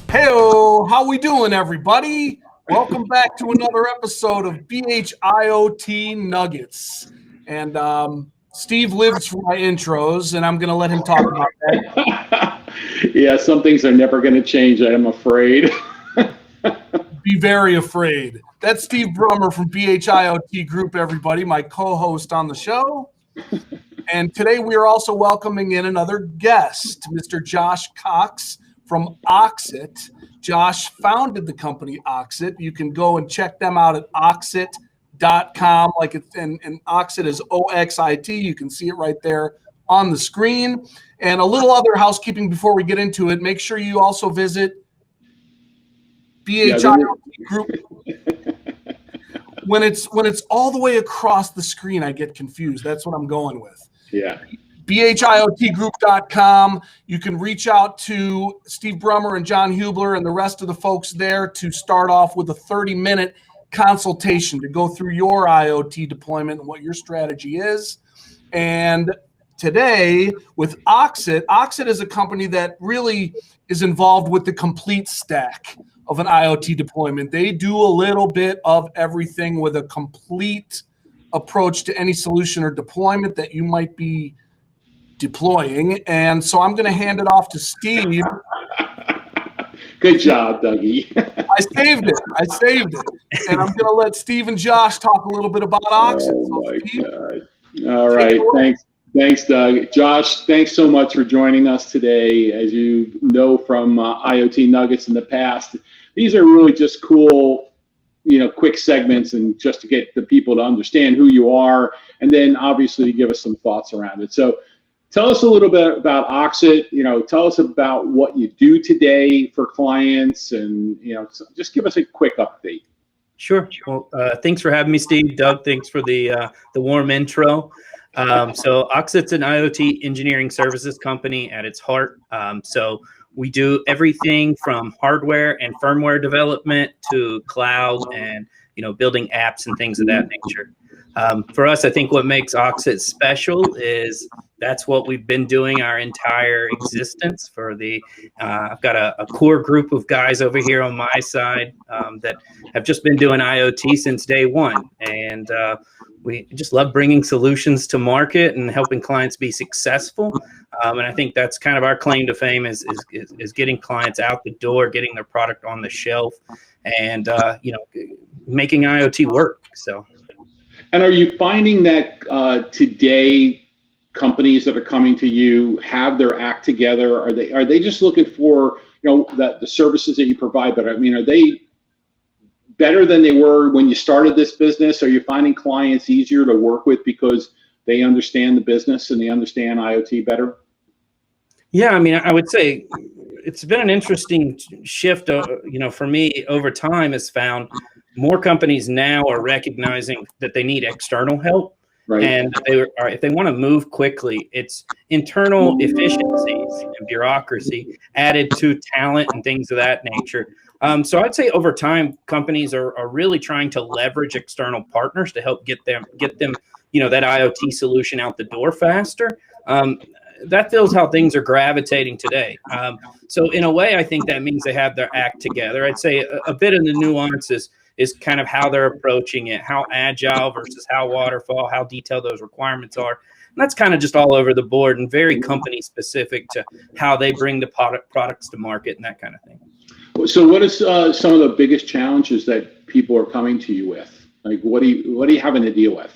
Heyo, how we doing, everybody? Welcome back to another episode of IoT Nuggets. And Steve lives for my intros, and I'm going to let him talk about that. Yeah, some things are never going to change, I'm afraid. Be very afraid. That's Steve Brummer from IoT Group, everybody, my co-host on the show. And today we are also welcoming in another guest, Mr. Josh Cox from Oxit. Josh founded the company Oxit. You can go and check them out at oxit.com. And Oxit is O-X-I-T. You can see it right there on the screen. And a little other housekeeping before we get into it. Make sure you also visit IoT Group. When it's all the way across the screen, I get confused. That's what I'm going with. Yeah. IoTgroup.com. You can reach out to Steve Brummer and John Hubler and the rest of the folks there to start off with a 30-minute consultation to go through your IoT deployment and what your strategy is. And today with Oxit, Oxit is a company that really is involved with the complete stack of an IoT deployment. They do a little bit of everything with a complete approach to any solution or deployment that you might be deploying. And so I'm going to hand it off to Steve. Good job, Dougie. I saved it. And I'm going to let Steve and Josh talk a little bit about Oxit. Oh, my God. All right. Thanks, Doug. Josh, thanks so much for joining us today. As you know from IoT Nuggets in the past, these are really just cool, quick segments and just to get the people to understand who you are and then obviously give us some thoughts around it. So tell us a little bit about Oxit, tell us about what you do today for clients and, just give us a quick update. Sure. Well, thanks for having me, Steve. Doug, thanks for the warm intro. So Oxit's an IoT engineering services company at its heart. So we do everything from hardware and firmware development to cloud and, building apps and things of that nature. For us, I think what makes Oxit special is that's what we've been doing our entire existence for I've got a core group of guys over here on my side that have just been doing IoT since day one. And we just love bringing solutions to market and helping clients be successful. And I think that's kind of our claim to fame is getting clients out the door, getting their product on the shelf and, making IoT work. So. And are you finding that today companies that are coming to you have their act together? Are they just looking for the services that you provide? But I mean, are they better than they were when you started this business? Are you finding clients easier to work with because they understand the business and they understand IoT better? Yeah, I mean, I would say it's been an interesting shift. For me over time, has found more companies now are recognizing that they need external help. Right. And if they want to move quickly, it's internal efficiencies and bureaucracy added to talent and things of that nature. So I'd say over time, companies are really trying to leverage external partners to help get them, that IoT solution out the door faster. That feels how things are gravitating today. So in a way, I think that means they have their act together. I'd say a bit of the nuances is kind of how they're approaching it, how agile versus how waterfall, how detailed those requirements are. And that's kind of just all over the board and very company specific to how they bring the products to market and that kind of thing. So what is some of the biggest challenges that people are coming to you with? Like, what are you having to deal with?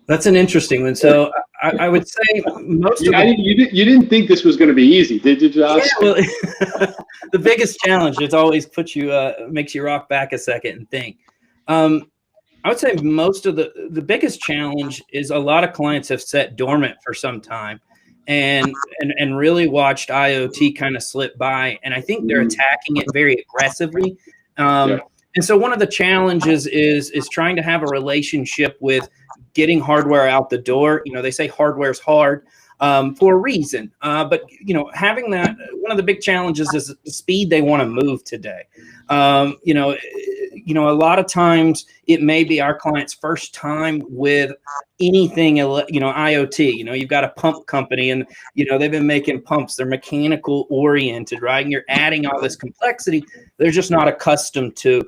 That's an interesting one. So I would say most of you didn't think this was going to be easy, did you, Josh? Yeah, well, the biggest challenge is always makes you rock back a second and think. I would say most of the biggest challenge is a lot of clients have sat dormant for some time and really watched IoT kind of slip by. And I think they're attacking it very aggressively. And so one of the challenges is trying to have a relationship with getting hardware out the door. They say hardware's hard for a reason. But, having that, one of the big challenges is the speed they want to move today. you know, a lot of times it may be our client's first time with anything, you know, IoT. You know, you've got a pump company and, you know, they've been making pumps. They're mechanical oriented, right? And you're adding all this complexity. They're just not accustomed to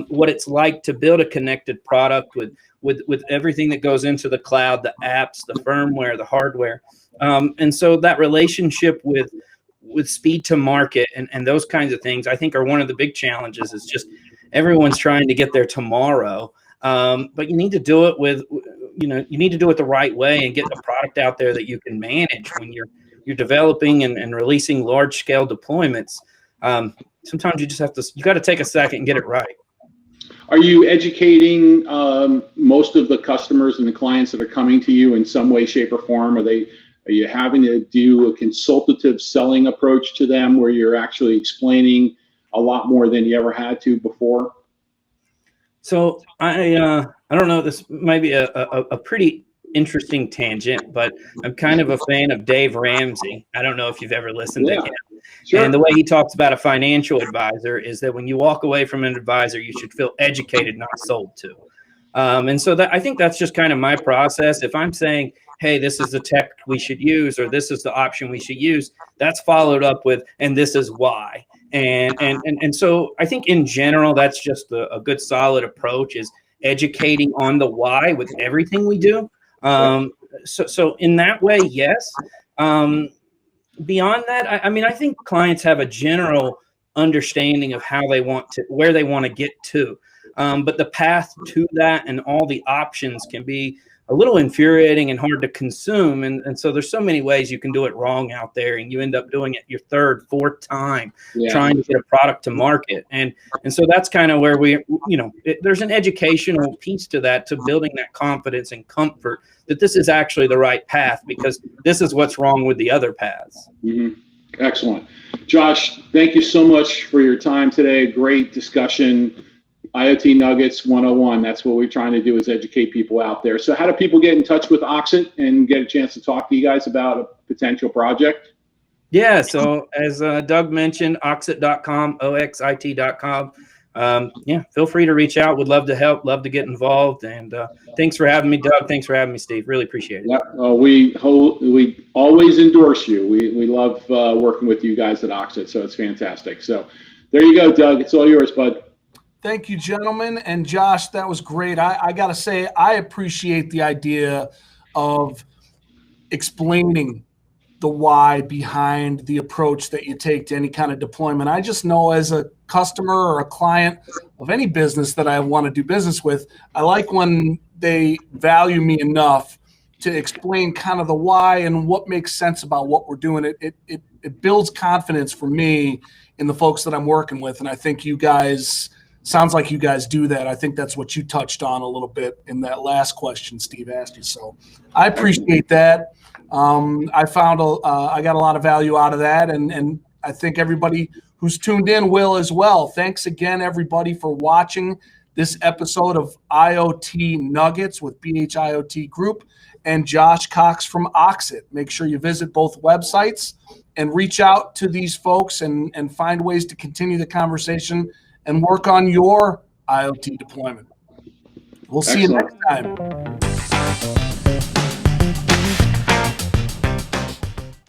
what it's like to build a connected product with everything that goes into the cloud, the apps, the firmware, the hardware. And so that relationship with speed to market and those kinds of things, I think, are one of the big challenges. Is just everyone's trying to get there tomorrow, but you need to do it with, you know, you need to do it the right way and get the product out there that you can manage when you're developing and releasing large scale deployments. Sometimes you got to take a second and get it right. Are you educating most of the customers and the clients that are coming to you in some way, shape, or form? Are you having to do a consultative selling approach to them where you're actually explaining a lot more than you ever had to before? So I don't know, this might be a pretty interesting tangent, but I'm kind of a fan of Dave Ramsey. I don't know if you've ever listened to him. Sure. And the way he talks about a financial advisor is that when you walk away from an advisor, you should feel educated, not sold to. And so I think that's just kind of my process. If I'm saying, hey, this is the tech we should use, or this is the option we should use, that's followed up with, and this is why. And so I think in general, that's just a good solid approach, is educating on the why with everything we do. So in that way, yes. Beyond that, I mean, I think clients have a general understanding of how they want to, where they want to get to. But the path to that and all the options can be a little infuriating and hard to consume. And so there's so many ways you can do it wrong out there, and you end up doing it your third, fourth time trying to get a product to market. And so that's kind of where we, you know, there's an educational piece to that, to building that confidence and comfort that this is actually the right path, because this is what's wrong with the other paths. Mm-hmm. Excellent. Josh, thank you so much for your time today. Great discussion. IoT Nuggets 101. That's what we're trying to do, is educate people out there. So how do people get in touch with Oxit and get a chance to talk to you guys about a potential project? Yeah, so as Doug mentioned, oxit.com, oxit.com. Yeah, feel free to reach out. Would love to help, love to get involved. And thanks for having me, Doug. Thanks for having me, Steve. Really appreciate it. Yeah, we always endorse you. We love working with you guys at Oxit, so it's fantastic. So there you go, Doug. It's all yours, bud. Thank you, gentlemen. And Josh, that was great. I got to say, I appreciate the idea of explaining the why behind the approach that you take to any kind of deployment. I just know, as a customer or a client of any business that I want to do business with, I like when they value me enough to explain kind of the why and what makes sense about what we're doing. It builds confidence for me in the folks that I'm working with. And I think you guys, sounds like you guys do that. I think that's what you touched on a little bit in that last question Steve asked you. So I appreciate that. I found I got a lot of value out of that, and I think everybody who's tuned in will as well. Thanks again, everybody, for watching this episode of IoT Nuggets with BH IoT Group and Josh Cox from Oxit. Make sure you visit both websites and reach out to these folks and find ways to continue the conversation and work on your IoT deployment. We'll see you next time.